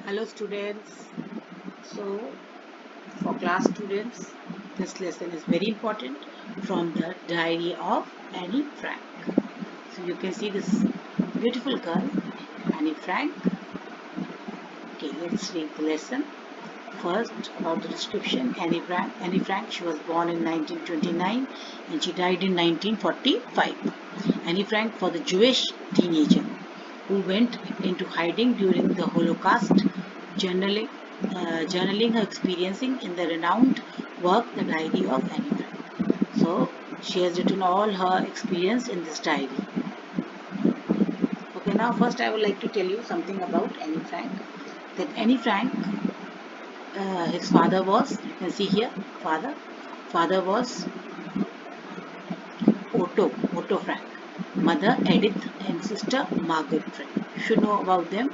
Hello students. So for class students, this lesson is very important from the diary of Annie Frank. So you can see this beautiful girl, Annie Frank. Okay, let's read the lesson. First, about the description. Annie Frank, she was born in 1929 and she died in 1945. Annie Frank was a Jewish teenager who went into hiding during the Holocaust, journaling, journaling her experiencing in the renowned work, The Diary of Annie Frank. So, she has written all her experience in this diary. Okay, now first I would like to tell you something about Annie Frank. That Annie Frank, his father was, you can see here, father was Otto Frank, mother Edith, and sister Margaret Frank. You should know about them.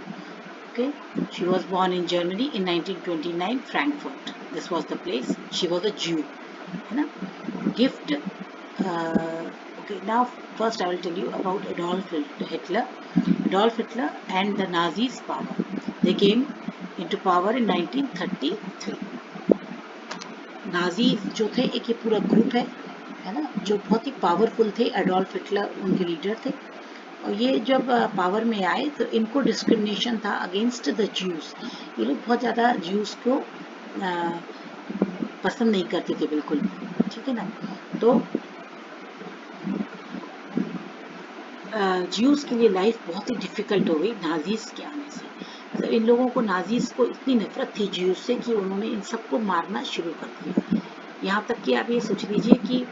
Okay, she was born in Germany in 1929, Frankfurt. This was the place. She was a Jew. है ना? Gift. Okay, now first I will tell you about Adolf Hitler. Adolf Hitler and the Nazis' power. They came into power in 1933. Nazi जो थे, एक ये पूरा group है ना, जो बहुत ही पावरफुल थे. एडोल्फ हिटलर उनके लीडर थे और ये जब पावर में आए तो इनको डिस्क्रिमिनेशन था अगेंस्ट द ज्यूज. ये लोग बहुत ज़्यादा ज्यूज को पसंद नहीं करते थे बिल्कुल. ठीक है ना. तो ज्यूज के लिए लाइफ बहुत ही डिफिकल्ट हो गई नाजीज के आने से. मतलब इन लोगों को, नाजीज को इतनी नफरत थी ज्यूज से कि उन्होंने इन सबको मारना शुरू कर दिया. यहाँ तक कि आप ये सोच लीजिए कि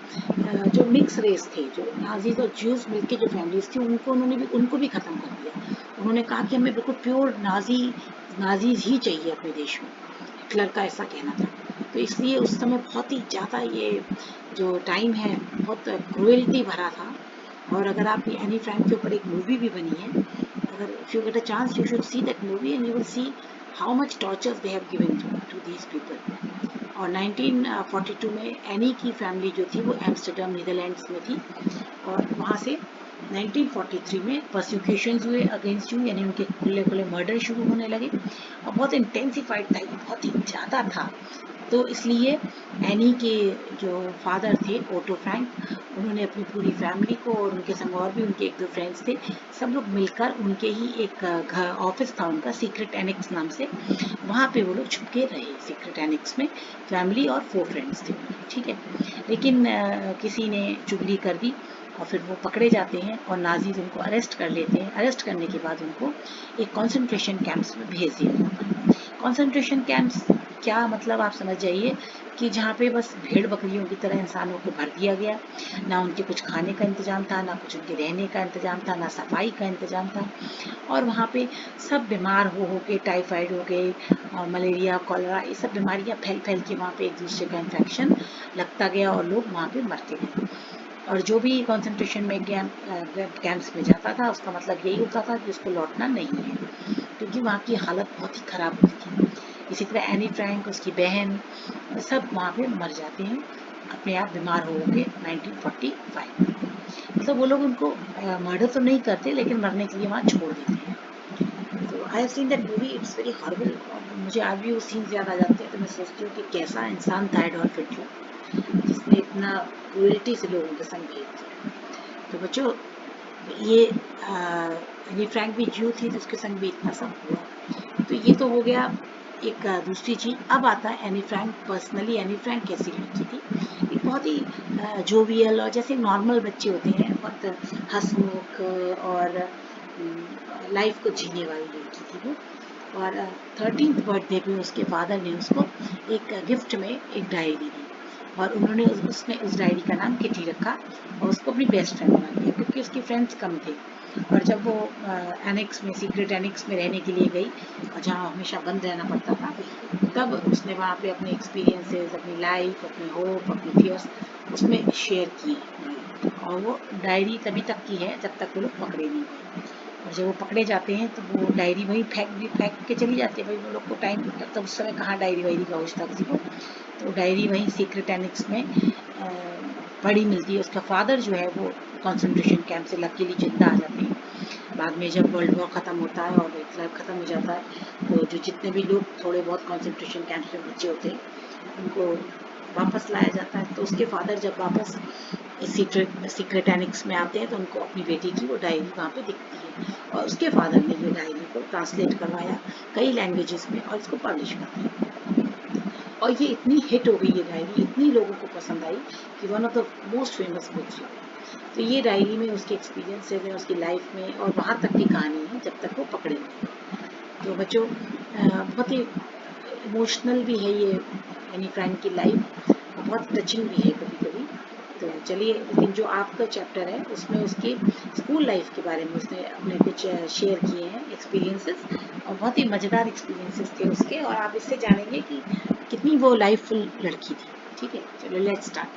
जो मिक्स रेस थे, जो नाजीज और ज्यूज मिलके जो फैमिलीज थी, उनको भी खत्म कर दिया. उन्होंने कहा कि हमें बिल्कुल प्योर नाजीज ही चाहिए अपने देश में. हिटलर का ऐसा कहना था. तो इसलिए उस समय बहुत ही ज़्यादा ये जो टाइम है बहुत क्रूएल्टी भरा था. और अगर आप एनी फ्रैंक के ऊपर एक मूवी भी बनी है, अगर if you get a chance you should see that movie and you will see how much tortures they have given to these people. और 1942 में एनी की फैमिली जो थी वो एम्स्टर्डम नीदरलैंड्स में थी और वहाँ से 1943 में परसिक्यूशंस हुए अगेंस्ट यू, यानी उनके खुले खुले मर्डर शुरू होने लगे और बहुत इंटेंसिफाइड था, बहुत ही ज़्यादा था. तो इसलिए एनी के जो फादर थे ओटो फ्रैंक, उन्होंने अपनी पूरी फैमिली को और उनके संग और भी उनके एक दो फ्रेंड्स थे, सब लोग मिलकर उनके ही एक घर ऑफिस था उनका, सीक्रेट एनेक्स नाम से, वहाँ पे वो लोग छुपके रहे. सीक्रेट एनेक्स में फैमिली और 4 फ्रेंड्स थे. ठीक है. लेकिन किसी ने चुगली कर दी और फिर वो पकड़े जाते हैं और नाजीज उनको अरेस्ट कर लेते हैं. अरेस्ट करने के बाद उनको एक कॉन्सेंट्रेशन कैंप्स में भेज दिया जाता है. कॉन्सेंट्रेशन कैंप्स क्या मतलब आप समझ जाइए कि जहाँ पे बस भेड़ बकरियों की तरह इंसानों को भर दिया गया. ना उनके कुछ खाने का इंतजाम था, ना कुछ उनके रहने का इंतजाम था, ना सफाई का इंतजाम था. और वहाँ पे सब बीमार हो के, टाइफाइड हो गए, मलेरिया, कॉलरा, ये सब बीमारियाँ फैल फैल के वहाँ पे एक दूसरे का इन्फेक्शन लगता गया और लोग वहाँ पे मरते गए. और जो भी कॉन्सेंट्रेशन में कैंप्स में जाता था उसका मतलब यही होता था कि उसको लौटना नहीं है, क्योंकि वहाँ की हालत बहुत ही ख़राब होती थी. इसी तरह एनी फ्रैंक, उसकी बहन, सब वहाँ पे मर जाते हैं अपने आप बीमार हो के 1945. मतलब वो लोग उनको मर्डर तो नहीं करते लेकिन मरने के लिए वहाँ छोड़ देते हैं. तो I have seen that movie, it's very horrible. मुझे आज भी वो सीन याद आ जाते हैं तो मैं सोचती हूँ कि कैसा इंसान था एडोल्फ हिटलर, जिसने इतना क्रूएल्टी से लोगों के संग भेज दिया. तो बच्चों, ये एनी फ्रैंक भी ज्यू थी तो उसके संग भी इतना सब हुआ. तो ये तो हो गया एक दूसरी चीज़. अब आता है Anne Frank personally. Anne Frank कैसी लड़की थी? एक बहुत ही जोवियल और जैसे नॉर्मल बच्चे होते हैं, बहुत हंसमुख और लाइफ को जीने वाली लड़की थी वो. और 13th बर्थडे पे उसके फादर ने उसको एक गिफ्ट में एक डायरी दी और उन्होंने उसने उस डायरी का नाम किटी रखा और उसको अपनी बेस्ट फ्रेंड बना दिया, क्योंकि उसके फ्रेंड्स कम थे. और जब वो एनेक्स में, सीक्रेट एनेक्स में रहने के लिए गई और जहाँ हमेशा बंद रहना पड़ता था, तब उसने वहाँ पे अपने एक्सपीरियंसेस, अपनी लाइफ, अपनी होप, अपनी फियर्स उसमें शेयर किए. और वो डायरी तभी तक की है जब तक वो लोग पकड़े नहीं गए. और जब वो पकड़े जाते हैं तो वो डायरी वहीं फेंक के चली जाती है. भाई वो लोग को टाइम, तब उस समय कहाँ डायरी वायरी का होश था किसी को. तो डायरी वहीं सीक्रेट एनेक्स में पड़ी मिलती है. उसका फादर जो है वो कॉन्सेंट्रेशन कैंप से लकीली जिंदा आ जाते हैं. बाद में जब वर्ल्ड वॉर ख़त्म होता है और एक लाइफ ख़त्म हो जाता है, तो जो जितने भी लोग थोड़े बहुत कॉन्सेंट्रेशन कैंप्स में बच्चे होते हैं उनको वापस लाया जाता है। तो उसके फादर जब वापस सीक्रेटैनिक्स में आते हैं तो उनको अपनी बेटी की वो डायरी वहाँ पे दिखती है, और उसके फादर ने ये डायरी को ट्रांसलेट करवाया कई लैंग्वेजेस में और इसको पब्लिश कर दिया। और ये इतनी हिट हो गई ये डायरी, इतनी लोगों को पसंद आई कि one of the most famous books हो गई। तो ये डायरी में उसके एक्सपीरियंसेस हैं, उसकी लाइफ में, और वहाँ तक की कहानी है जब तक वो पकड़े नहीं। तो बच्चों बहुत ही इमोशनल भी है ये एनी फ्रैंक की लाइफ, और बहुत टचिंग भी है कभी कभी। तो चलिए, लेकिन जो आपका चैप्टर है उसमें उसकी स्कूल लाइफ के बारे में उसने अपने कुछ शेयर किए हैं एक्सपीरियंसेस, और बहुत ही मज़ेदार एक्सपीरियंसेस थे उसके, और आप इससे जानेंगे कि कितनी वो लाइफफुल लड़की थी। ठीक है, चलो let's start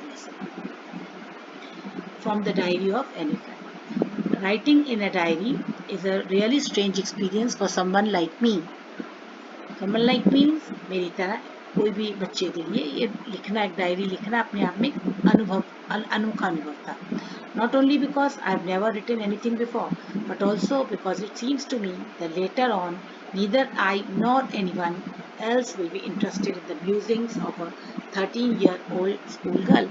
from the diary of Anne Frank. Writing in a diary is a really strange experience for someone like me. Someone like me means मेरी तरह कोई भी बच्चे के लिए ये लिखना, एक डायरी लिखना अपने आप में अनुभव, अनोखा अनुभव था. Not only because I've never written anything before, but also because it seems to me that later on neither I nor anyone else will be interested in the musings of a 13-year-old school girl.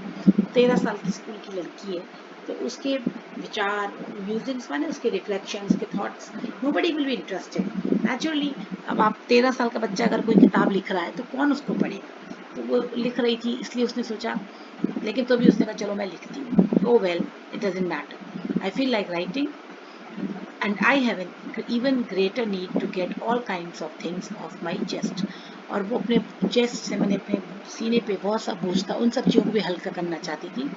13 साल की school की लड़की है, तो उसके विचार, musics माने उसके रिफ्लेक्शन, उसके thoughts, nobody will be interested naturally. अब आप 13 साल का बच्चा अगर कोई किताब लिख रहा है तो कौन उसको पढ़ेगा. तो वो लिख रही थी इसलिए उसने सोचा, लेकिन तो भी उसने कहा चलो मैं लिखती हूँ. Oh well, it doesn't matter. I feel like writing and I have an even greater need to get all kinds of things off my chest. और वो अपने चेस्ट से, मैंने अपने सीने पे बहुत सा बोझ था, उन सब चीज़ों को भी हल्का करना चाहती थी.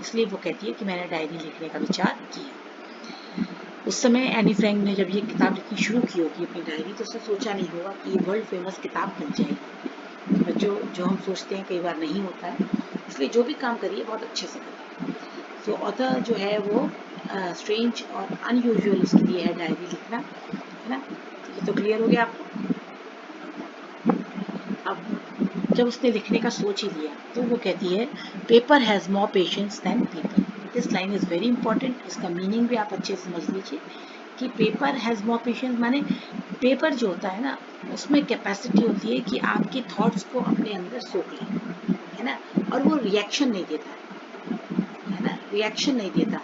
इसलिए वो कहती है कि मैंने डायरी लिखने का विचार किया. उस समय एनी फ्रैंक ने जब ये किताब लिखनी शुरू की होगी अपनी डायरी, तो उसने सोचा नहीं होगा कि ये वर्ल्ड फेमस किताब बन जाएगी. जो हम सोचते हैं कई बार नहीं होता है, इसलिए जो भी काम करिए बहुत अच्छे से करिए. तो ऑथर जो है वो स्ट्रेंज और अनयूजुअल उसके लिए है डायरी लिखना, है ना. ये तो क्लियर हो गया आपको. अब जब उसने लिखने का सोच ही लिया तो वो कहती है, paper has more patience than people. This line is very important. इसका मीनिंग भी आप अच्छे से समझ लीजिए कि पेपर हैज़ मोर पेशेंस माने पेपर जो होता है ना, उसमें कैपेसिटी होती है कि आपके थॉट्स को अपने अंदर सोख ले, है ना, और वो रिएक्शन नहीं देता है ना, रिएक्शन नहीं देता.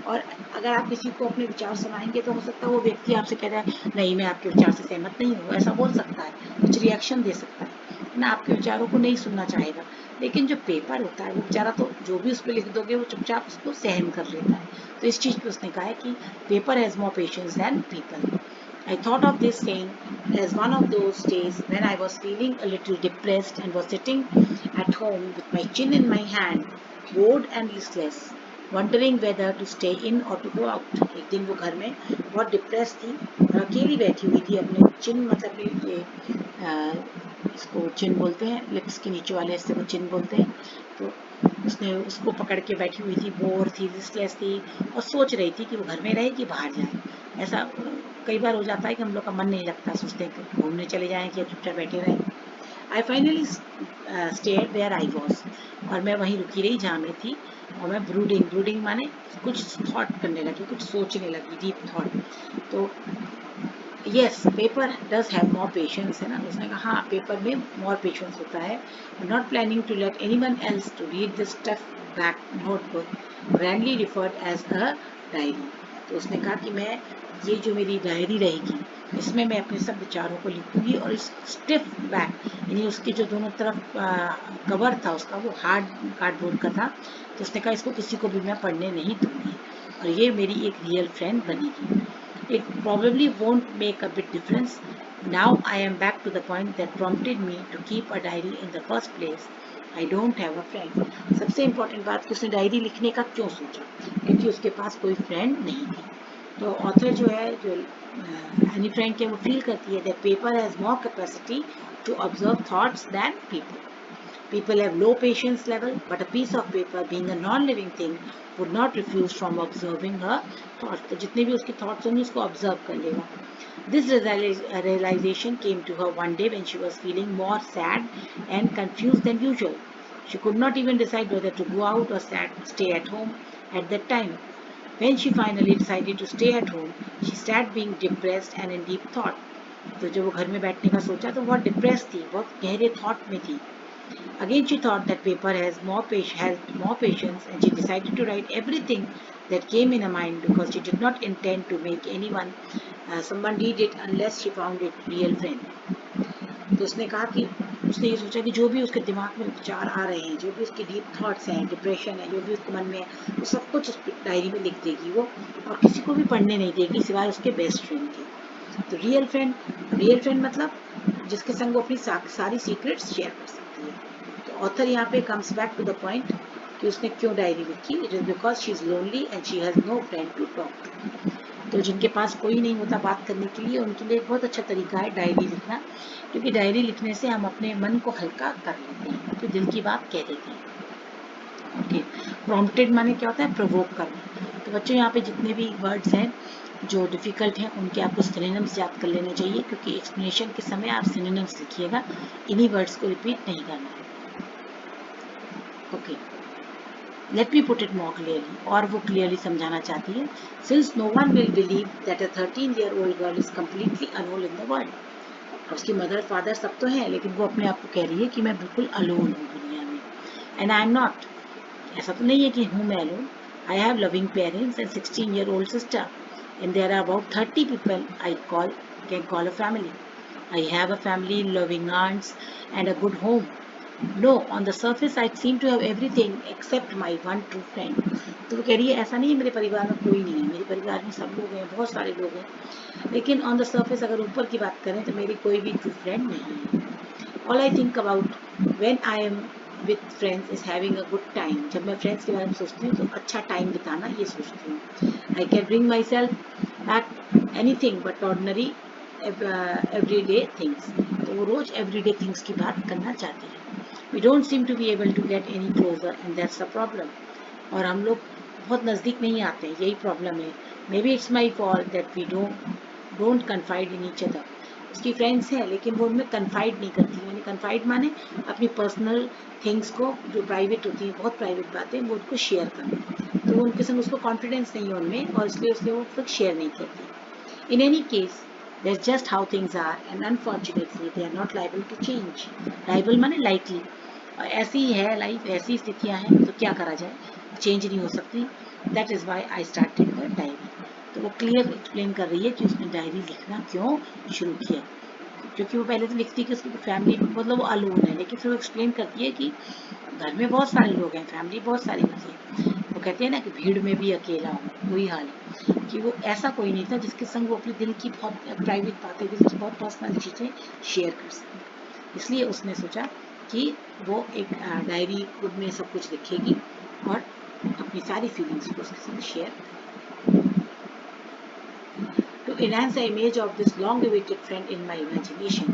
और अगर आप किसी को अपने विचार सुनाएंगे तो हो सकता है वो व्यक्ति आपसे कह रहा है नहीं मैं आपके विचार से सहमत नहीं हूँ, ऐसा बोल सकता है, कुछ रिएक्शन दे सकता है ना, आपके विचारों को नहीं सुनना चाहेगा. लेकिन जो पेपर होता है वो बेचारा तो जो भी उस पर लिख दोगे वो चुपचाप उसको सहन कर लेता है. तो इस चीज़ पे उसने कहा है कि paper has more patience than people. I thought of this saying as one of those days when I was feeling a little depressed and was sitting at home with my chin in my hand, bored and listless, wondering whether to stay in or to go out. एक दिन वो घर में बहुत depress थी और अकेली बैठी हुई थी. अपने चिन मतलब ये इसको चिन बोलते हैं, लिप्स के नीचे वाले हिस्से को चिन बोलते हैं. तो उसने उसको पकड़ के बैठी हुई थी, बोर थी, लिस्टलेस थी, और सोच रही थी कि वो घर में रहे कि बाहर जाए. ऐसा कई बार हो जाता है कि हम लोग का मन नहीं लगता, सोचते हैं कि घूमने चले जाएं कि चुपचाप बैठे रहें. I finally stayed where I was. और मैं वहीं रुकी रही जहाँ मैं थी, और मैं ब्रूडिंग माने कुछ थॉट करने लगी, कुछ सोचने लगी, डीप थॉट. तो yes, paper does have more patience, है ना. उसने कहा हाँ, पेपर में मोर पेशेंस होता है. Not planning to let anyone else to read this stuff back notebook grandly referred as a diary. तो उसने कहा कि मैं ये जो मेरी डायरी रहेगी इसमें मैं अपने सब विचारों को लिखूंगी, और इस स्टिफ बैक यानी उसकी जो दोनों तरफ कवर था उसका वो हार्ड कार्डबोर्ड का था. तो उसने कहा इसको किसी को भी मैं पढ़ने नहीं दूंगी, और ये मेरी एक रियल फ्रेंड बनेगी. It probably won't make a big difference. Now I am back to the point that prompted me to keep a diary in the first place. I don't have a friend. सबसे important बात कि उसने diary लिखने का क्यों सोचा, क्योंकि उसके पास कोई फ्रेंड नहीं थी. तो ऑथर जो है, जो एनी फ्रैंक है, वो फील करती है that paper has more capacity to observe thoughts than people. People have low patience level, but a piece of paper, being a non-living thing, would not refuse from observing her thoughts. तो जितने भी उसके thoughts होंगे उसको observe कर लेगा. This realization came to her one day when she was feeling more sad and confused than usual. She could not even decide whether to go out or stay at home at that time. When she finally decided to stay at home, she sat being depressed and in deep thought. तो जब वो घर में बैठने का सोचा तो बहुत डिप्रेस थी, बहुत गहरे थॉट में थी. Again she thought that paper has more patience, and she decided to write everything that came in her mind because she did not intend to make someone read it unless she found it real friend. तो उसने कहा कि उसने ये सोचा कि जो भी उसके दिमाग में विचार आ रहे हैं, जो भी उसके डीप थॉट्स हैं, डिप्रेशन है, जो भी उसके मन में है, वो सब कुछ उस डायरी में लिख देगी वो, और किसी को भी पढ़ने नहीं देगी सिवाय उसके बेस्ट फ्रेंड के. तो रियल फ्रेंड मतलब जिसके संग वो अपनी सारी सीक्रेट्स शेयर कर सकती है. तो ऑथर यहाँ पे comes back to the point कि उसने क्यों डायरी लिखी. It is because she is lonely and she has no friend to talk to. तो जिनके पास कोई नहीं होता बात करने के लिए, उनके लिए एक बहुत अच्छा तरीका है डायरी लिखना, क्योंकि डायरी लिखने से हम अपने मन को हल्का कर लेते हैं, तो दिल की बात कह देते हैं. ओके. प्रॉम्प्टेड माने क्या होता है? प्रोवोक करना. तो बच्चों यहाँ पे जितने भी वर्ड्स हैं जो डिफिकल्ट हैं उनके आपको सिनोनिम्स याद कर लेने चाहिए, क्योंकि एक्सप्लेनेशन के समय आप सिनोनिम्स लिखिएगा, इन्हीं वर्ड्स को रिपीट नहीं करना है. Okay. Let me put it more clearly, और वो क्लियरली समझाना चाहती है. Since no one will believe that a 13-year-old girl is completely alone in the world. उसकी मदर फादर सब तो हैं, लेकिन वो अपने आप को कह रही है कि मैं बिल्कुल अलोन हूँ दुनिया में. And I am not. ऐसा तो नहीं है कि हूँ मैं alone. I have loving parents and 16-year-old sister, and there are about 30 people I can call a family. I have a family, loving aunts, and a good home. No, on the surface I seem to have everything except my one true friend. तो वो कह रही है ऐसा नहीं है मेरे परिवार में कोई नहीं है, मेरे परिवार में सब लोग हैं, बहुत सारे लोग हैं, लेकिन ऑन द सर्फेस अगर ऊपर की बात करें तो मेरी कोई भी ट्रू फ्रेंड नहीं है. All I think about when I am with friends is having a good time. जब मैं फ्रेंड्स के बारे में सोचती हूँ तो अच्छा टाइम बिताना ये सोचती हूँ. I can bring my self back anything but ordinary everyday things. तो वो रोज एवरीडे थिंग्स की बात करना चाहती है. We don't seem to be able to get any closer, and that's the problem. और हम लोग बहुत नज़दीक नहीं आते हैं, यही प्रॉब्लम है. Maybe it's my fault that we don't confide in each other. उसकी फ्रेंड्स हैं लेकिन वो उनमें कन्फाइड नहीं करती. यानी कन्फाइड माने अपनी पर्सनल थिंग्स को, जो प्राइवेट होती हैं, बहुत प्राइवेट बातें, वो उनको शेयर करना. तो वो उनके संग उसको कॉन्फिडेंस नहीं है उनमें, और इसलिए वो फिर शेयर नहीं करती. In any case, that's just how things are, and unfortunately, they are not liable to change. Liable माने likely. ऐसी ही है लाइफ, ऐसी स्थितियां हैं, तो क्या करा जाए, चेंज नहीं हो सकती. That is why I started her diary. तो वो क्लियर एक्सप्लेन कर रही है कि उसने डायरी लिखना क्यों शुरू किया. क्योंकि वो पहले तो लिखती है कि उसकी फैमिली मतलब वो अलोन है, लेकिन फिर वो एक्सप्लेन करती है कि घर में बहुत सारे लोग हैं, फैमिली बहुत सारी मजे. वो कहते हैं ना कि भीड़ में भी अकेला हूँ, वही हाल है. कि वो ऐसा कोई नहीं था जिसके संग वो अपने दिल की बहुत प्राइवेट बातें, दिल की बहुत पर्सनल चीज़ें शेयर कर सके. इसलिए उसने सोचा कि वो एक डायरी में सब कुछ लिखेगी और अपनी सारी फीलिंग्स को उसके साथ share. To enhance the image of this long-awaited friend in my imagination.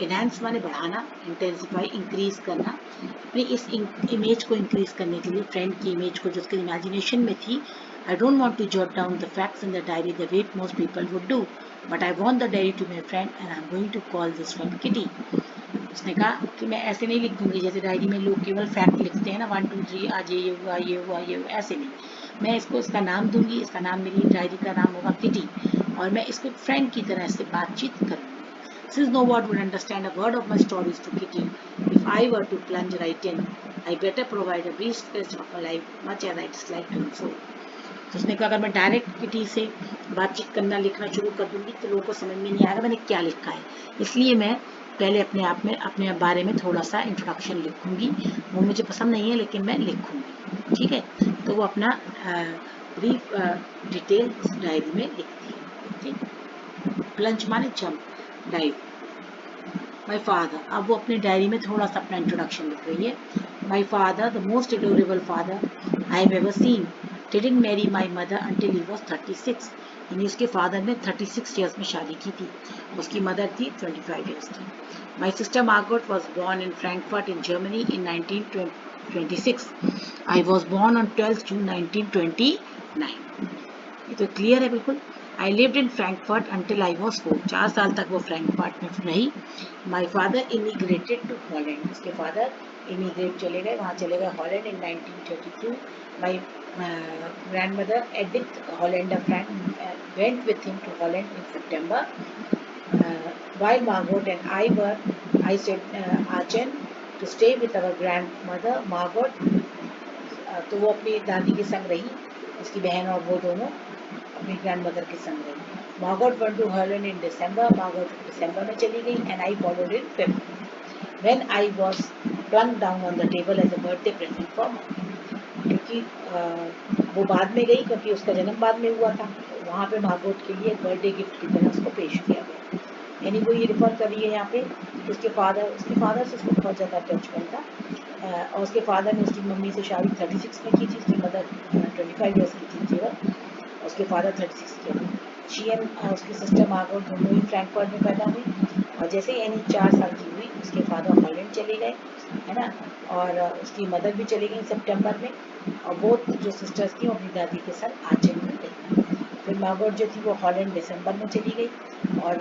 Enhance माने बढ़ाना, intensify increase करना. अपनी इस इमेज को इंक्रीज करने के लिए, फ्रेंड की इमेज को जो उसके इमेजिनेशन में थी, I don't want to jot down the facts in the diary the way most people would do, but I want the diary to be a friend and I'm going to call this friend Kitty. उसने कहा कि मैं ऐसे नहीं लिख दूंगी जैसे diary में लोग केवल फैक्ट लिखते हैं ना, 1 2 3 आज ये हुआ ये हुआ ये हुआ, ऐसे नहीं. मैं इसको इसका नाम दूंगी, इसका नाम, मेरी डायरी का नाम होगा किटी, और मैं इसको फ्रेंड की तरह से बातचीत करूंगी. Since no one would understand a word of my stories to Kitty, if I were to plunge right in, I better provide a brief sketch of my life, much as I dislike doing so. तो उसने कहा अगर मैं direct kitty से बातचीत करना लिखना शुरू कर दूंगी तो लोगों को समझ में नहीं आएगा मैंने क्या लिखा है. इसलिए मैं पहले अपने बारे में थोड़ा सा इंट्रोडक्शन लिखूंगी. वो मुझे पसंद नहीं है लेकिन मैं लिखूंगी. ठीक है. तो वो अपना ब्रीफ डिटेल उस डायरी में लिखती है. ठीक. प्लंज माने जंप, डाइव. माई फादर, अब वो अपनी डायरी में थोड़ा सा अपना इंट्रोडक्शन लिख रही है. My father, the most adorable father I have ever seen, didn't marry my mother until he was 36. यानी उसके फादर ने 36 ईयर्स में शादी की थी. उसकी मदर थी 25 ईयर्स की. My sister Margot was born in Frankfurt in Germany in 1926. I was born on 12th June 1929. ये तो क्लियर है बिल्कुल. I lived in Frankfurt until I was 4. 4 साल तक वो फ्रैंकफर्ट में रही. My father immigrated to Holland. उसके फादर इमिग्रेट चले गए, वहाँ चले गए Holland in 1932. My grandmother Edith Hollander Frank went with him to Holland in September. While Margot and I stayed Aachen to stay with our grandmother Margot. तो वो अपनी दादी के संग रही, उसकी बहन और वो दोनों अपनी ग्रैंडमदर के संग रही. Margot went to Holland in December. Margot दिसंबर में चली गई and I followed in February. When I was plunked down on the table as a birthday present for Margot. क्योंकि वो बाद में गई क्योंकि उसका जन्म बाद में हुआ था, वहाँ पे मार्गोट के लिए बर्थडे गिफ्ट की तरह उसको पेश किया गया. यानी वो ये रिफर कर रही है यहाँ पे उसके फादर से उसको बहुत ज़्यादा अटैचमेंट था. और उसके फादर ने उसकी मम्मी से शादी 36 में की थी, उसकी मदर 25 ईयर्स की थी केवल, उसके फादर 36 के थे. शी एंड उसकी सिस्टर मार्गोट दोनों ही फ्रैंकफर्ट में पैदा हुई, और जैसे ही यानी 4 साल की हुई उसके फादर हॉलैंड चले गए, है ना, और उसकी मदर भी चली गई सितंबर में, और वो जो सिस्टर्स थी वो अपनी दादी के साथ आचन में गई. फिर मार्गोट जो थी वो हॉलैंड दिसंबर में चली गई, और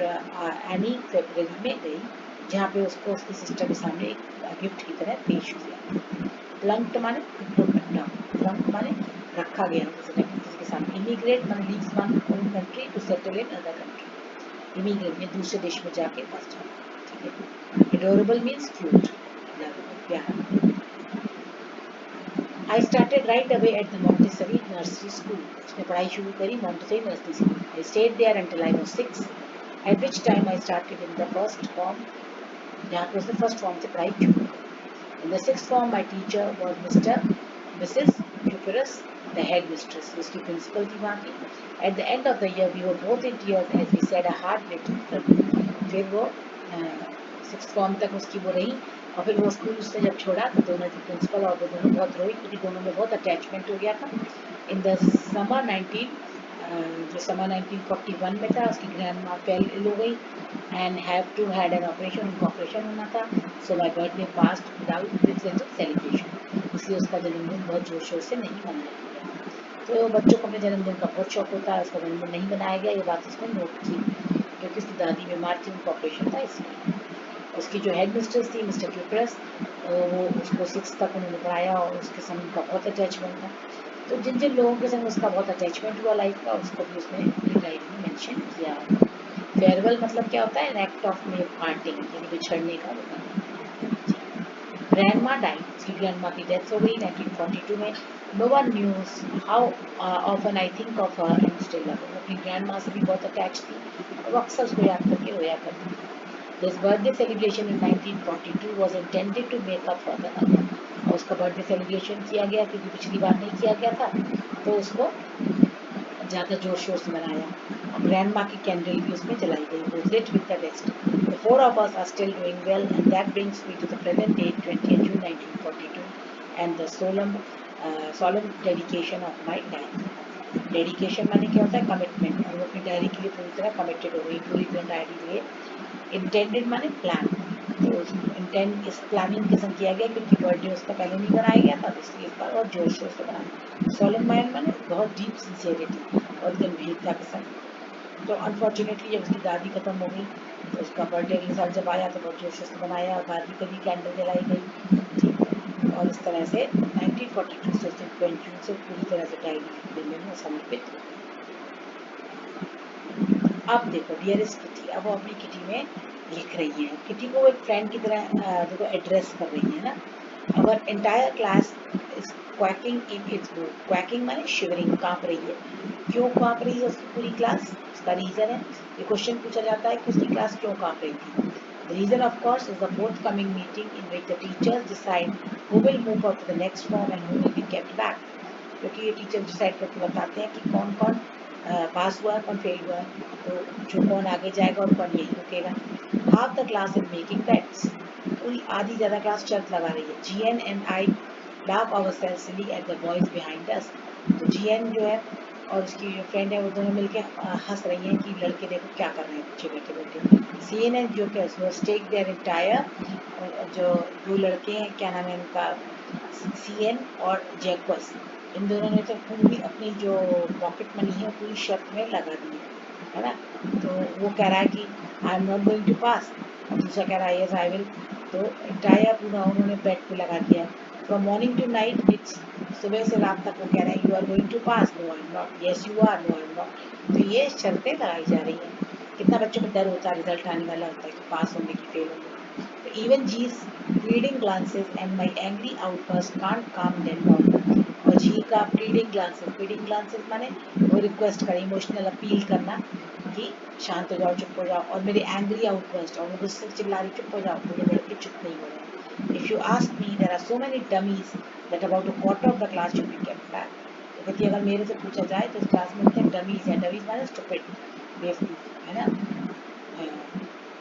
एनी फरवरी में गई, जहाँ पे उसको उसकी सिस्टर के सामने एक गिफ्ट की तरह पेश किया. प्लंक्ड माने प्लंक्ड माने रखा गया किसी के सामने. इमिग्रेट माने leaves one home country to settle in other country. Immigrate में दूसरे देश में जाके बस जाना. ठीक है. एडोरेबल मीन्स क्यूट, प्यारा. I started right away at the Montessori Nursery School. उसने पढ़ाई शुरू करी Montessori Nursery School. I stayed there until I was 6, at which time I started in the first form. जहाँ पे उसने first form से पढ़ाई शुरू करी. In the sixth form, my teacher was Mrs. Cuperus, the head mistress. उसकी principal थी वहाँ की. At the end of the year, we were both in tears as we said a heartbreaking farewell. फिर वो सिक्स फॉर्म तक उसकी वो रही, और फिर वो स्कूल उसने जब छोड़ा तो दोनों की प्रिंसिपल और वो दोनों बहुत रोई क्योंकि दोनों में बहुत अटैचमेंट हो गया था. इन द समर 1941 में था, उसकी ग्रैंड माँ फेल इल हो गई and have to had an operation, उनका ऑपरेशन होना था. So my birthday passed without with sense of celebration, इसलिए उसका जन्मदिन बहुत जोर शोर से नहीं मनाया गया. तो बच्चों को अपने जन्मदिन का बहुत शौक होता है, उसका जन्मदिन नहीं मनाया गया, ये बात उसने नोट की क्योंकि उसकी दादी बीमार थी, उनका ऑपरेशन था इसलिए. उसकी जो हेड मिस्ट्रेस थी मिस्टर क्यूपरस, वो उसको 6 तक उन्होंने पढ़ाया और उसके संग उनका बहुत अटैचमेंट था. तो जिन जिन लोगों के संग उसका बहुत अटैचमेंट हुआ लाइफ का, उसको भी उसने अपनी डायरी में मेंशन किया. फेयरवेल मतलब क्या होता है? An act of may parting, यानी बिछड़ने का. ग्रैंडमा डाइड, उसकी ग्रैंडमा की डेथ हो गई 1942 में. No one knows how often I think of her and still love her. अपनी ग्रैंडमा से भी बहुत अटैच थी और वो अक्सर उसको याद करके रोया करती थी. This birthday celebration in 1942 was intended to make up for the other. और उसका बर्थडे सेलिब्रेशन किया गया क्योंकि पिछली बार नहीं किया गया था, तो उसको ज़्यादा जोर शोर से मनाया. और ग्रैंड माँ की कैंडल भी उसमें जलाई गई. वो lit with the rest. The four of us are still doing well, and that brings me to the present date, 20th June 1942, and the solemn dedication of my diary. Dedication माने क्या होता है? Commitment. और वो अपनी diary के लिए पूरी तरह कमिटेड हो गई, पूरी तरह डायरी लिए. इंटेंडेड माने प्लान, तो इंटेंड इस प्लानिंग के संग किया गया क्योंकि बर्थडे उसका पहले नहीं बनाया गया था, इसलिए इस बार और जोर शोर से बनाया. सोलम माइंड माने बहुत डीप सिंसियरिटी और गंभीरता के संग. तो अनफॉर्चुनेटली जब उसकी दादी खत्म हो गई तो उसका बर्थडे अगले साल जब आया तो बहुत जोर शोर से बनाया, और दादी को भी कैंडल जलाई गई. और इस तरह से 1942 से 20 जून से पूरी तरह से डायरी लिखने में समर्पित. अब देखो डियरेस्ट किटी, अब वो अपनी किटी में लिख रही है. किटी को एक फ्रेंड की तरह देखो एड्रेस कर रही है ना. Our entire class is quaking in its book. Quaking माने शिवरिंग, कांप रही है. क्यों कांप रही है उसकी पूरी क्लास? उसका रीजन है. ये क्वेश्चन पूछा जाता है कि उसकी क्लास क्यों कांप रही थी. The reason, of course, is the forthcoming meeting in which the teachers decide who will move on to the next form and who will be kept back. क्योंकि ये टीचर डिसाइड करके बताते हैं कि कौन कौन पास हुआ है, कौन फेल हुआ है, तो जो कौन आगे जाएगा और कौन यही रुकेगा. Half the class is making bets. पूरी आधी ज़्यादा क्लास शर्त लगा रही है. GN and I laugh ourselves silly at the boys behind us. तो GN जो है और उसकी जो फ्रेंड है वो दोनों मिलके हंस रही हैं कि लड़के देखो क्या कर रहे हैं पीछे बैठे बैठे. CNN जो कि स्टेक देयर एंटायर, जो दो लड़के हैं क्या नाम है उनका, CN और जैक्वस, इन दोनों ने तो पूरी अपनी जो पॉकेट मनी है पूरी शर्त में लगा दी है ना. तो वो कह रहा है कि I am not going to pass, और दूसरा कह रहा है यस आई विल. तो एंटायर पूरा उन्होंने बेट पे लगा दिया. From morning to night it's, सुबह से रात तक वो कह रहा है you are going to pass, no I am not, yes you are, no I am not. तो ये शर्तें लगाई जा रही हैं। कितना बच्चों को डर होता है, रिजल्ट आने वाला होता है कि पास होंगे कि फेल होंगे। तो even जी's pleading glances and my angry outburst can't calm them down। और जी का pleading glances माने वो रिक्वेस्ट करे, इमोशनल अपील करना कि शांत हो जाओ, चुप हो जाओ, और मेरे एंग्री आउटबर्स्ट, और वो गुस्से से चिल्ला रही चुप हो जाओ, तो ये लड़के चुप नहीं हो रहे। If you ask me there are so many dummies that about a quarter of the class should be kept back. तो कहती है अगर मेरे से पूछा जाए तो इस क्लास में इतने डमीज हैं, डमीज माने स्टूपिड, बेवकूफ, है ना।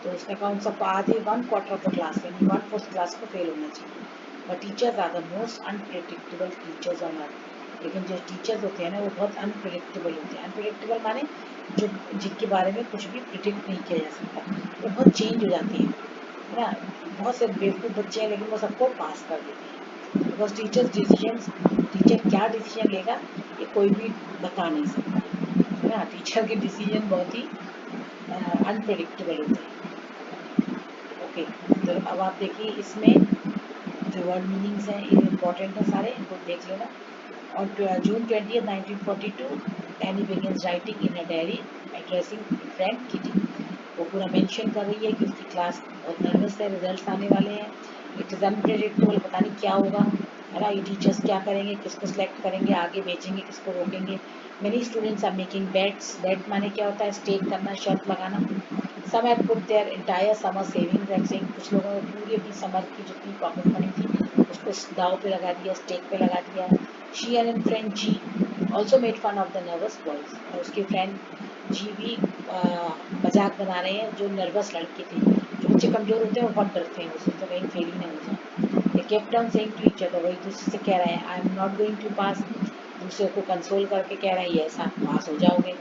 तो उसने कहा उन सबको आधे 1/4 ऑफ द क्लास यानी 1/4 क्लास को फेल होना चाहिए। But teachers are the most unpredictable teachers on earth. लेकिन जो टीचर्स होते हैं ना वो बहुत अनप्रिडिक्टेबल होते हैं। अनप्रिडिक्टेबल माने जो जिनके बारे में कुछ भी प्रिडिक्ट नहीं किया जा सकता, वो बहुत चेंज हो जाती हैं, है ना। बहुत से बेवकूफ़ बच्चे हैं लेकिन वो सबको पास कर देते हैं, बिकॉज टीचर्स डिसीजंस, टीचर क्या डिसीजन लेगा ये कोई भी बता नहीं सकता, है ना। टीचर के डिसीजन बहुत ही अनप्रिडिक्टेबल होते हैं। ओके, तो अब आप देखिए इसमें जो वर्ड मीनिंग्स हैं ये इंपॉर्टेंट है सारे, इनको देख लेना। On June 20th, 1942, Annie begins writing in her diary, addressing friend Kitty। वो पूरा मेंशन कर रही है कि उसकी क्लास बहुत नर्वस है, रिजल्ट्स आने वाले हैं, इट इज़ अनप्रेडिक्टेबल, पता नहीं क्या होगा, है ना। ये टीचर्स क्या करेंगे, किसको सिलेक्ट करेंगे, आगे भेजेंगे, किसको रोकेंगे। Many students are making bets. Bet माने क्या होता है, स्टेक करना, शर्त लगाना। Some had put their entire summer savings and saying, कुछ लोगों ने पूरी अपनी समर की जितनी पॉकेट मनी थी उसको दाव पे लगा दिया, स्टेक पे लगा दिया। She and friend G also made fun of the nervous boys. और उसके फ्रेंड जी भी मजाक बना रहे हैं जो नर्वस लड़के थे। जो बच्चे कमज़ोर होते हैं वो बहुत डरते हैं, उससे तो कहीं फेल ही नहीं हो जाए। They kept on saying to each other, वही दूसरे से कह रहे हैं I am not going to pass, दूसरे को कंसोल करके कह रहे हैं यस आप पास हो जाओगे।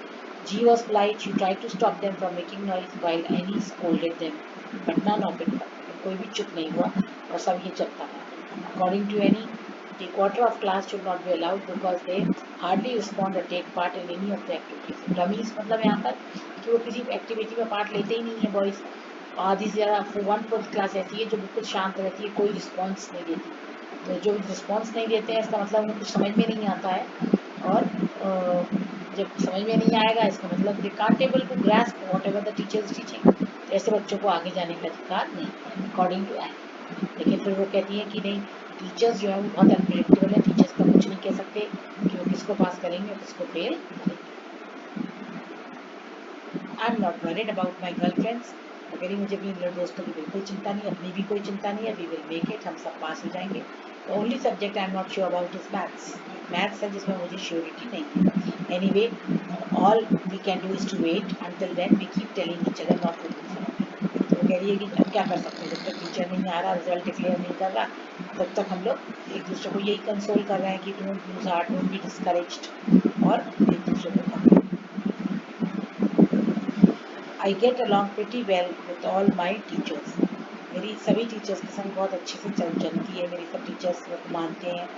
G was polite. She tried to stop them from making noise while Annie scolded them, but none of it worked। कोई भी चुप नहीं हुआ और सब ये चलता रहा। According to Annie, the quarter of class should not be allowed because they hardly respond or take part in any of the activities। Dummies मतलब यहाँ पर कि वो किसी एक्टिविटी में पार्ट लेते ही नहीं है बॉयज़। आधी से ज़्यादा 1/4 क्लास ऐसी है जो बिल्कुल शांत रहती है, कोई रिस्पॉन्स नहीं देती। तो जो रिस्पॉन्स नहीं देते हैं इसका मतलब उन्हें कुछ समझ में नहीं आता है, और जब समझ में नहीं आएगा इसका मतलब they can't able to grasp whatever the teacher is teaching. तो ऐसे बच्चों को आगे जाने का अधिकार नहीं है अकॉर्डिंग टू एनी। लेकिन फिर वो कहती है कि नहीं, टीचर्स जो है वो बहुत अनप्रेडिक्टेबल है, टीचर्स का कुछ नहीं कह सकते कि वो किसको पास करेंगे और किसको फेल करेंगे। आई am not worried about my girl friends. वो कह रही मुझे अपनी दोस्तों की बिल्कुल चिंता नहीं, अपनी भी कोई चिंता नहीं है, वी विल मेक इट, हम सब पास हो जाएंगे। The only subject I am not sure about is maths. Maths है जिसमें मुझे श्योरिटी नहीं है। Anyway all we can do is to wait until then we keep telling each other not to lose heart. तो वो कह रही है कि अब क्या कर सकते हैं, जब तक टीचर नहीं आ रहा, रिजल्ट डिक्लेयर नहीं कर रहा, तब तक हम लोग एक दूसरे को यही कंसोल कर रहे हैं कि don't lose heart, don't be discouraged, और एक दूसरे को I get along pretty well with all my teachers। मेरी सभी टीचर्स के संग बहुत अच्छे से चलती है, मेरी सब टीचर्स मेरे को मानते हैं,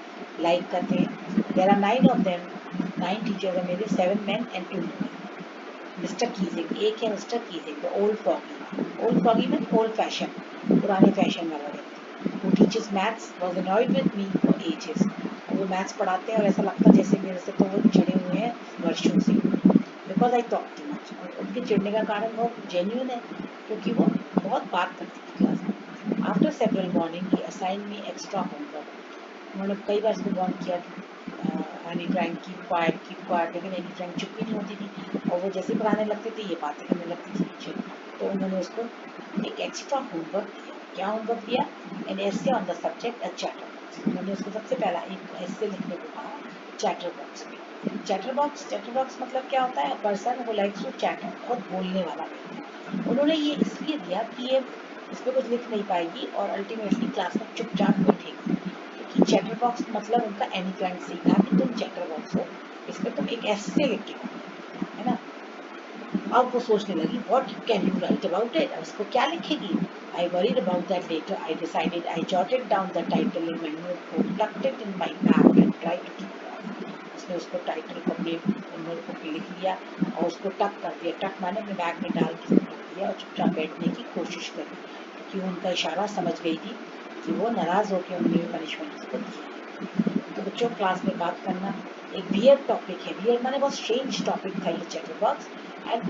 लाइक करते हैं। There are 9 of them, 9 teachers हैं मेरे, 7 men and 2 women। Mister Keesing, एक है mister Keesing, the old foggy में ओल्ड फैशन, पुराने फैशन वाला व्यक्ति। वो teachers maths was annoyed with me for ages. और वो मैथ्स पढ़ाते हैं और ऐसा लगता है जैसे मेरे से तो वो चिड़े हुए हैं वर्षों से, because I talk too much. और उनके चिड़ने का कारण बहुत जेन्यून है, क्योंकि वो बहुत बात करती थी क्लास में। आफ्टर सेवरल मॉर्निंग ही असाइन मी एक्स्ट्रा होमवर्क। उन्होंने कई बार इसको वार्न किया एनी फ्रैंक कीप क्वाइट, लेकिन एनी फ्रैंक चुप ही नहीं होती थी, और वो जैसे पढ़ाने लगते थे ये बातें करने लगती थी पीछे। तो उन्होंने उसको एक एक्स्ट्रा होमवर्क दिया। क्या होमवर्क दिया? An essay on the subject a chatter. उन्होंने उसको सबसे पहला एक एसे लिखने को कहा चैटर बॉक्स में। चैटर बॉक्स मतलब क्या होता है? A person who likes to chatter, बहुत बोलने वाला व्यक्ति। उन्होंने ये इसलिए दिया कि ये इस पर कुछ लिख नहीं पाएगी और अल्टीमेटली क्लास में चुपचाप बैठेगी, क्योंकि चैटर बॉक्स मतलब उनका एनी फ्रेंड से कहा कि तुम चैटर बॉक्स हो, इस पर तुम एक एसे लिख के आओ, है ना। अब वो सोचने लगी what can you write about it, उसको क्या लिखेगी। I worried about that letter, I decided, I jotted down the title in my notebook, tucked it in my bag and tried to keep it off. उसने उसको title को अपने notebook पे लिख लिया और उसको टक कर दिया। टक माने अपने बैग में डाल के रख दिया और चुपचाप बैठने की कोशिश करी, क्योंकि उनका इशारा समझ गई थी कि वो नाराज होकर उन्होंने पनिशमेंट उसको दी। तो बच्चों क्लास में बात करना एक वियर्ड टॉपिक है, वियर्ड माने बहुत स्ट्रेंज टॉपिक था ये chatter box. And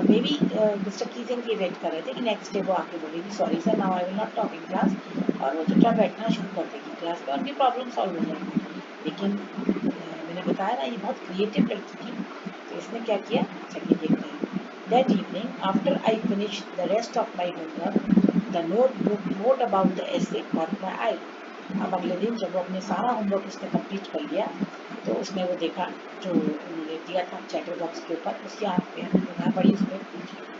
may be mister Keesing ये वेट कर रहे थे कि नेक्स्ट डे वो आके बोलेगी sorry sir now I will not talk in class, और वो चुपचाप बैठना शुरू कर देगी क्लास में, उनकी प्रॉब्लम सॉल्व हो जाएगी। लेकिन मैंने बताया ना ये बहुत क्रिएटिव लड़की थी, तो इसने क्या किया, चलिए देखते हैं। That evening, after I finished the rest of my homework, the note about the essay caught my eye. अब अगले दिन जब वो अपने सारा होमवर्क उसने कंप्लीट कर लिया, तो उसने वो देखा जो उन्होंने दिया था चैटर बॉक्स के ऊपर, उसकी आँख पे निगाह पड़ी उस पर।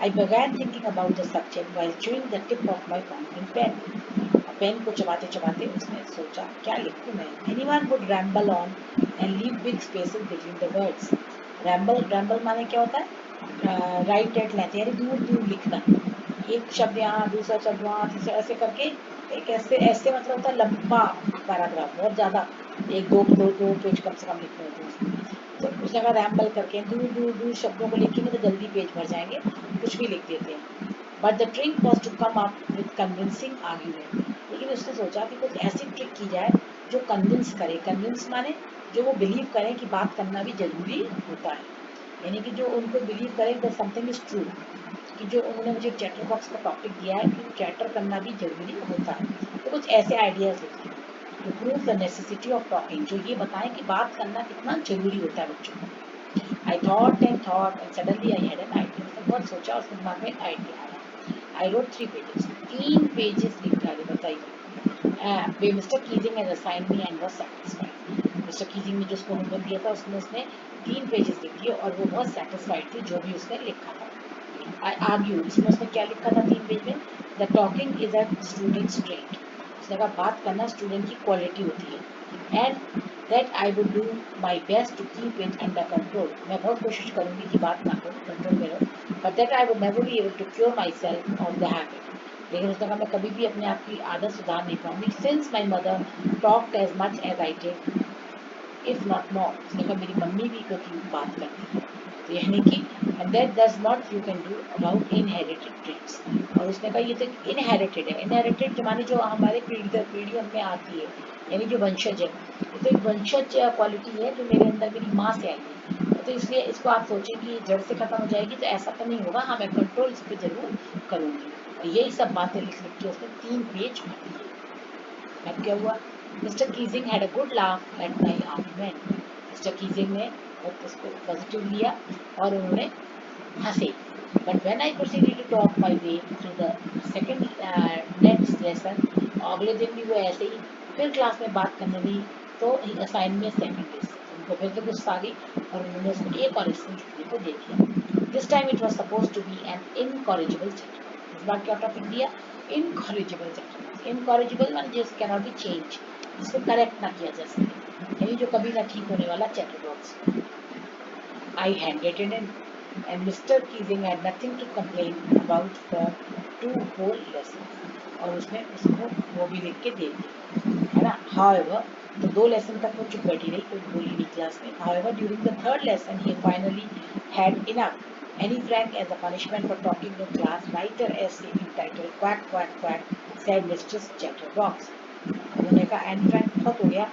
I began thinking about the subject while chewing the tip of my fountain pen. Pen को चबाते चबाते उसने सोचा क्या लिखूं मैं। Anyone would ramble on and leave big spaces between the words. Ramble माने क्या होता है, राइट एट लेंथ यानी दूर दूर लिखना, एक शब्द यहाँ दूसरा शब्द वहाँ, तीसरा ऐसे करके, एक ऐसे ऐसे मतलब होता है लंबा पैराग्राफ, बहुत ज़्यादा, एक दो पेज कम से कम लिखने होते हैं उसमें। तो उसने कहा रैम्बल करके दूर दूर दूर शब्दों को लिखेंगे तो जल्दी पेज भर जाएंगे, कुछ भी लिख देते हैं। But the trick was to come up with convincing argument. लेकिन उसने सोचा कि कुछ ऐसी ट्रिक की जाए जो कन्विंस करे, कन्विंस माने जो वो बिलीव करें कि बात करना भी जरूरी होता है, यानी कि जो उनको बिलीव करें दैट समथिंग इज ट्रू, कि जो उन्होंने मुझे चैटर बॉक्स का टॉपिक दिया है कि चैटर करना भी जरूरी होता है। तो कुछ ऐसे आइडियाज लिखते हैं to prove the necessity of talking, जो ये बताएं कि बात करना कितना जरूरी होता है बच्चों को। I thought and suddenly I had an idea. उसने बहुत सोचा, उसके दिमाग में एक आइडिया आया। आई रोट 3 पेजेस, 3 पेजेस लिख डाले, बताइए। Mister Keesing has assigned me and was satisfied. Mister Keesing ने जो उसको होमवर्क दिया था उसने 3 पेजेस लिख दिए और वो बहुत सेटिस्फाइड थी जो भी उसने लिखा था। आई आर्ग्यू, इसमें उसने क्या लिखा था 3 पेज में, the talking is a student's trait. उसने कहा बात करना स्टूडेंट की क्वालिटी होती है, and that I would do my best to keep it under control. मैं बहुत कोशिश करूंगी कि बात ना करूँ, कंट्रोल में रहो, but that I would never be able to cure myself of the habit. लेकिन उसने कहा मैं कभी भी अपने आप की आदत सुधार नहीं पाऊंगी, since my mother talked as much as I did if not more. उसने कहा मेरी मम्मी भी क्योंकि बात करती है, तो यानी कि and that does not you can do about inherited traits. और उसने कहा ये तो इनहेरिटेड है, इनहेरिटेड माने जो हमारे पीढ़ी दर पीढ़ी हमें आती है, यानी जो वंशज है, ये तो एक वंशज क्वालिटी है जो मेरे अंदर मेरी माँ से आई है, तो इसलिए इसको आप सोचें कि जड़ से खत्म हो जाएगी, तो ऐसा तो नहीं होगा, हाँ मैं कंट्रोल इस पर जरूर करूँगी। और यही सब बातें लिख लिख के उसने 3 पेज भर दिए। अब क्या हुआ, Mr Keesing had a good laugh at my argument. Mr Keesing ने उसको पॉजिटिव लिया और उन्होंने हंसे। But when I proceeded to talk my way through the second next lesson, अगले दिन भी वो ऐसे ही फिर क्लास में बात करने लगी, तो ही असाइन में सेकंड लेसन, उनको फिर से गुस्सा आ गई और उन्होंने उसको एक और लेसन लिखने को दे दिया। This time it was supposed to be an incorrigible chapter. इस बार क्या टॉपिक दिया, इनकॉरिजिबल चैप्टर। इनकॉरिजिबल माने जिस कैन नॉट बी चेंज, जिसको करेक्ट ना किया जा सके, यानी जो कभी ना ठीक होने वाला chatter box. I handed it in, and Mr. Keating had nothing to complain about for 2 whole lessons. और उसने उसको वो भी लिख के दे दिया, है ना। However, तो 2 लेसन तक वो चुप बैठी रही, कोई बोली नहीं क्लास में। However, during the 3rd lesson, he finally had enough. Annie Frank, as a punishment for talking in class, write her essay entitled "Quack Quack Quack," said Mistress Chatterbox. उन्होंने कहा एनी फ्रैंक बहुत हो गया,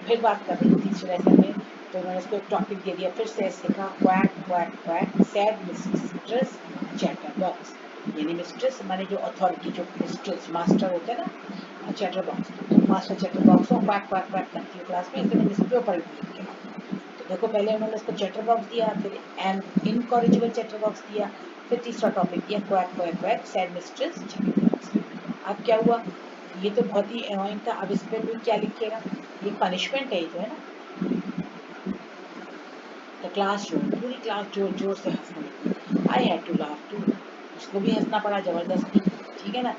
फिर बात कर रही थी तीसरे लेसन में, तो उन्होंने उसको एक टॉपिक दे दिया, फिर से ऐसे कहा quack quack quack sad mistress chatter box. यानी मिस्ट्रेस माने जो अथॉरिटी, जो मिस्ट्रेस मास्टर होते हैं ना चैटर बॉक्स, तो मास्टर चैटर बॉक्स को क्वैक क्वैक क्वैक करती है क्लास में, इसलिए इसके ऊपर लिख के। तो देखो पहले उन्होंने उसको चैटर बॉक्स दिया, फिर एन इनकॉरिजिबल चैटर बॉक्स दिया, फिर तीसरा टॉपिक दिया quack quack quack sad mistress chatter box. अब क्या हुआ, ये तो बहुत ही एनोइंग था। अब इस पर भी क्या लिखेगा, ये पनिशमेंट है, ये तो है ना। द क्लास रूम, पूरी क्लास जोर जोर से हंसने लगी। I had to laugh too, उसको भी हंसना पड़ा जबरदस्ती, ठीक है ना।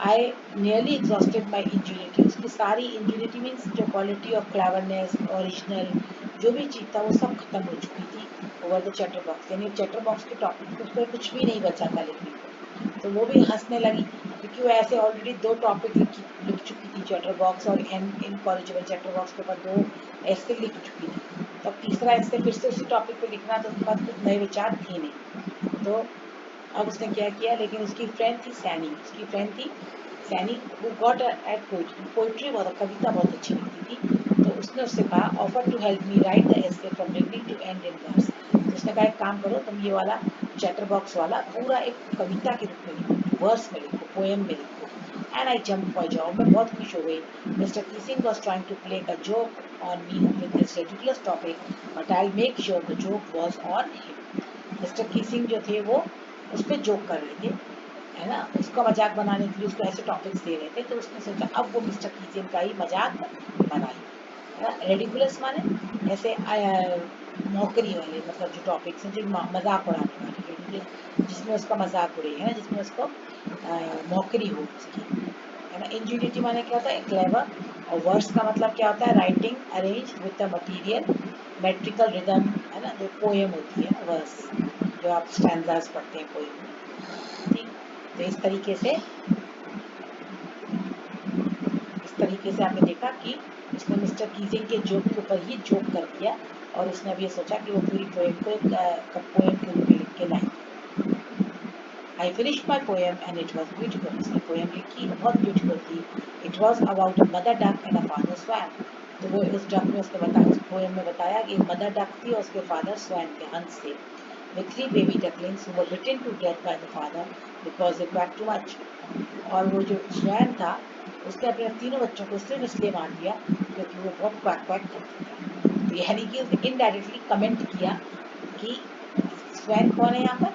आई नियरली एग्जॉस्टेड माई इंजीनियरिटी, उसकी सारी इंजीनियरिटी मीन्स जो क्वालिटी ऑफ क्लेवरनेस, ओरिजिनल जो भी चीज़ था वो सब खत्म हो चुकी थी ओवर द चैटर बॉक्स, यानी चैटर बॉक्स के टॉपिक उस पर कुछ भी नहीं बचा था लिखने को। तो वो भी हंसने लगी क्योंकि वो ऐसे ऑलरेडी 2 टॉपिक लिख चुकी थी, चैटर बॉक्स और इनकॉरिजिबल चैटर बॉक्स के ऊपर 2 ऐसे लिख चुकी थी। तब तीसरा ऐसे फिर से उसी टॉपिक पे लिखना, तो उसके पास कुछ नए विचार थे नहीं। तो अब उसने क्या किया, लेकिन उसकी फ्रेंड थी सैनी, उसकी फ्रेंड थी Saini who got at poetry बहुत कविता बहुत अच्छी लिखती थी, तो उसने उससे कहा offer to help me write the essay from beginning to end in verse। तो उसने कहा एक काम करो, तुम ये वाला चैटर बॉक्स वाला पूरा एक कविता के रूप में लिखो, वर्स में लिखो, पोएम में लिखो। And I jumped for joy, मैं बहुत खुश हो गई। Mr. Keesing was trying to play a joke on me with this ridiculous topic, but I'll make sure the joke was on him। Mister Keesing जो थे वो उस पर जोक कर रहे थे, है ना, उसका मजाक बनाने के लिए उसको ऐसे टॉपिक्स दे रहे थे, तो उसने सोचा अब वो मिस्टर कीसिंग का ही मजाक बनाए, है ना। रेडिकुलस माने ऐसे मौकरी वाले, मतलब जो टॉपिक्स हैं जो मजाक उड़ाने वाले, रेडिकुलस जिसमें उसका मजाक उड़े, है ना, जिसमें उसको मौकरी हो उसकी, है ना। इंजीनियरिटी माने क्या होता है, क्लेवर। और वर्स का मतलब क्या होता है, writing arrange with the material metrical rhythm, है ना, जो पोएम होती है वर्स, जो आप स्टैंजास पढ़ते हैं पोएम में, ठीक। तो इस तरीके से आपने देखा कि उसने मिस्टर कीजिंग के जोक के ऊपर ही जोक कर दिया, और उसने अब ये सोचा कि वो पूरी पोएम को एक पोएम के रूप में लिख के लाए। I finished my poem and it was beautiful। उसने पोएम लिखी, बहुत ब्यूटीफुल थी। It was about a mother duck and a father swan। तो वो उस डक में उसने बताया, उस पोएम में बताया कि एक मदर डक थी और उसके फादर स्वैन थे, हंस थे। With 3 baby ducklings who were bitten to death by the father because they quacked too much। और वो जो स्वैन था उसने अपने 3 बच्चों को सिर्फ इसलिए मार दिया क्योंकि वो बहुत क्वैक क्वैक करते थे। तो यानी कि उसने इनडायरेक्टली कमेंट किया कि स्वैन कौन है यहाँ पर,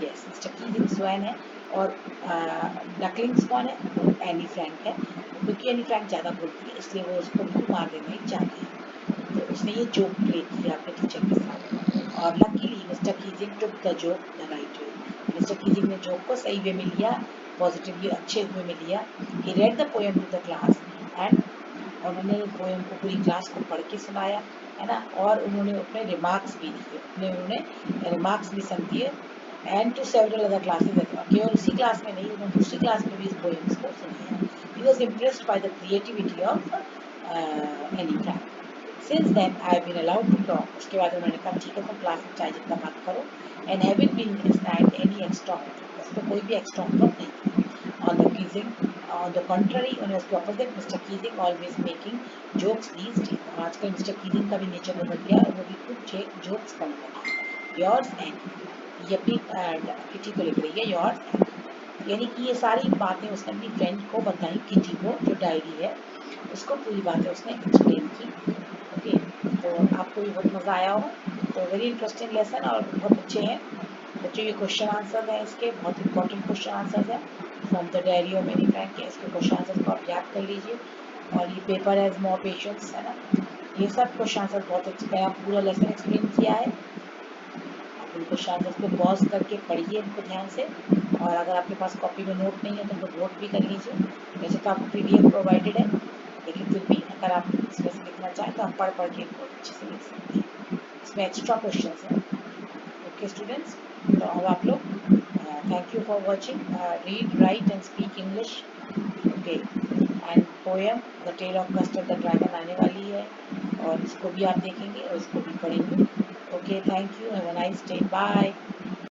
यस मिस्टर कीजिंग स्वैन है, और डकलिंग्स कौन है, वो एनी फ्रैंक है। क्योंकि एनी फ्रैंक ज़्यादा बोलती है इसलिए वो उसको भी मार देना ही चाहती है। तो उसने ये जोक प्ले किया अपने टीचर के साथ, और luckily mister Keesing took the joke the right way. Mister Keesing ने जोक को सही वे में लिया, पॉजिटिवली अच्छे वे में लिया। He read the poem to the class and, और उन्होंने पोएम को पूरी क्लास को पढ़ के सुनाया, है ना, और उन्होंने अपने रिमार्क्स भी दिए, उन्होंने रिमार्क्स भी सब दिए। And to several other classes, केवल उसी क्लास में नहीं, उन्होंने दूसरी क्लास में भी इस पोएम्स को सुनाया। He was impressed by the creativity of Anne Frank. Since then I have been allowed to talk. उसके बाद उन्होंने कहा ठीक है तुम क्लास में चाहे जितना बात करो, and haven't been assigned any extra homework, उस पर कोई भी एक्स्ट्रा होमवर्क नहीं था। On the Keesing on the contrary, on the opposite, Mr. Keating always making jokes these days। और आजकल मिस्टर कीजिंग का भी नेचर बदल गया और वो भी कुछ जोक्स करने लगा। योर्स एंड, ये अपनी किटी को लिख रही है, योर्स एंड, यानी कि ये सारी बातें उसने अपनी फ्रेंड को बताई, किटी को, जो डायरी है उसको पूरी बातें उसने एक्सप्लेन की। ओके, तो आपको भी बहुत मज़ा आया होगा। तो वेरी इंटरेस्टिंग लेसन और बहुत अच्छे हैं बच्चों। ये क्वेश्चन आंसर हैं, इसके बहुत इंपॉर्टेंट क्वेश्चन आंसर हैं from the diary of Anne Frank के। इसके क्वेश्चन आंसर को आप याद कर लीजिए, और ये पेपर हैज़ मोर पेशेंस, है ना। ये सब क्वेश्चन आंसर बहुत अच्छे, मैंने आप पूरा लेसन एक्सप्लेन किया है, आप उन क्वेश्चन आंसर को पॉज करके पढ़िए इनको ध्यान से, और अगर आपके पास कॉपी में नोट नहीं है तो उनको नोट भी कर लीजिए। वैसे तो आपको PDF प्रोवाइडेड है, लेकिन फिर भी अगर आप इसमें से लिखना चाहें तो आप पढ़ पढ़ के इनको अच्छे से लिख सकते हैं, इसमें एक्स्ट्रा क्वेश्चन हैं। ओके स्टूडेंट्स, तो अब आप लोग thank you for watching, read write and speak English. Okay, and poem the tale of custard the dragon आने वाली है, और इसको भी आप देखेंगे और इसको भी पढ़ेंगे। Okay, thank you, have a nice day, bye.